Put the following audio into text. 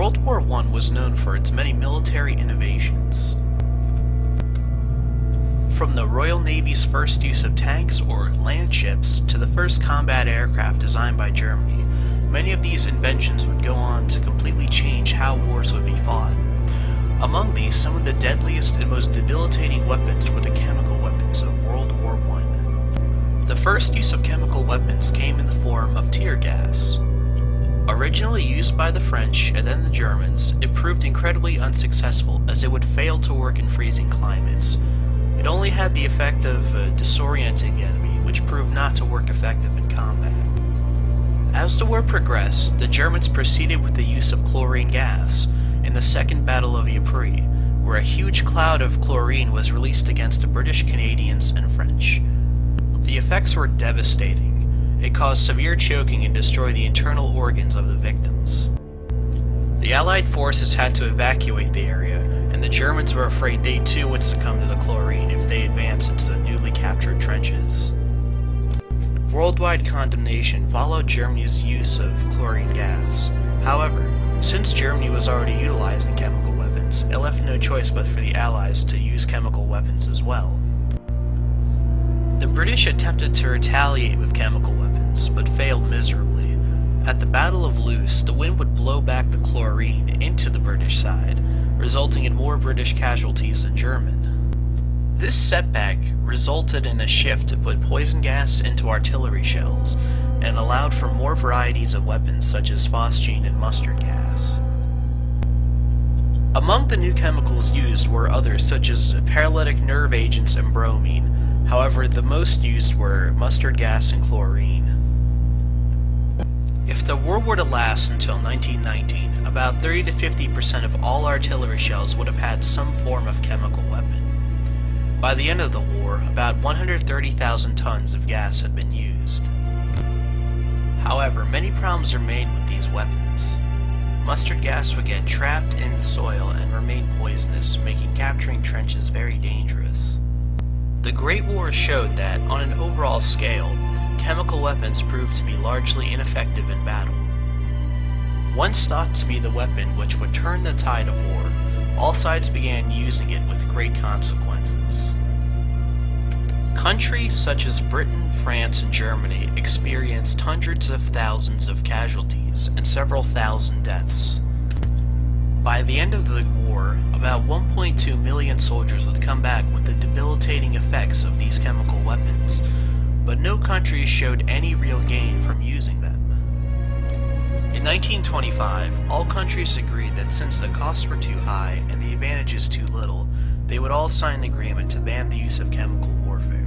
World War I was known for its many military innovations. From the Royal Navy's first use of tanks or land ships to the first combat aircraft designed by Germany, many of these inventions would go on to completely change how wars would be fought. Among these, some of the deadliest and most debilitating weapons were the chemical weapons of World War I. The first use of chemical weapons came in the form of tear gas. Originally used by the French and then the Germans, it proved incredibly unsuccessful as it would fail to work in freezing climates. It only had the effect of disorienting the enemy, which proved not to work effective in combat. As the war progressed, the Germans proceeded with the use of chlorine gas in the Second Battle of Ypres, where a huge cloud of chlorine was released against the British, Canadians, and French. The effects were devastating. It caused severe choking and destroyed the internal organs of the victims. The Allied forces had to evacuate the area, and the Germans were afraid they too would succumb to the chlorine if they advanced into the newly captured trenches. Worldwide condemnation followed Germany's use of chlorine gas. However, since Germany was already utilizing chemical weapons, it left no choice but for the Allies to use chemical weapons as well. The British attempted to retaliate with chemical weapons, but failed miserably. At the Battle of Loos, the wind would blow back the chlorine into the British side, resulting in more British casualties than German. This setback resulted in a shift to put poison gas into artillery shells, and allowed for more varieties of weapons such as phosgene and mustard gas. Among the new chemicals used were others such as paralytic nerve agents and bromine. However, the most used were mustard gas and chlorine. If the war were to last until 1919, about 30 to 50% of all artillery shells would have had some form of chemical weapon. By the end of the war, about 130,000 tons of gas had been used. However, many problems remained with these weapons. Mustard gas would get trapped in the soil and remain poisonous, making capturing trenches very dangerous. The Great War showed that, on an overall scale, chemical weapons proved to be largely ineffective in battle. Once thought to be the weapon which would turn the tide of war, all sides began using it with great consequences. Countries such as Britain, France, and Germany experienced hundreds of thousands of casualties and several thousand deaths. By the end of the war, about 1.2 million soldiers would come back with the debilitating effects of these chemical weapons, but no country showed any real gain from using them. In 1925, all countries agreed that since the costs were too high and the advantages too little, they would all sign an agreement to ban the use of chemical warfare.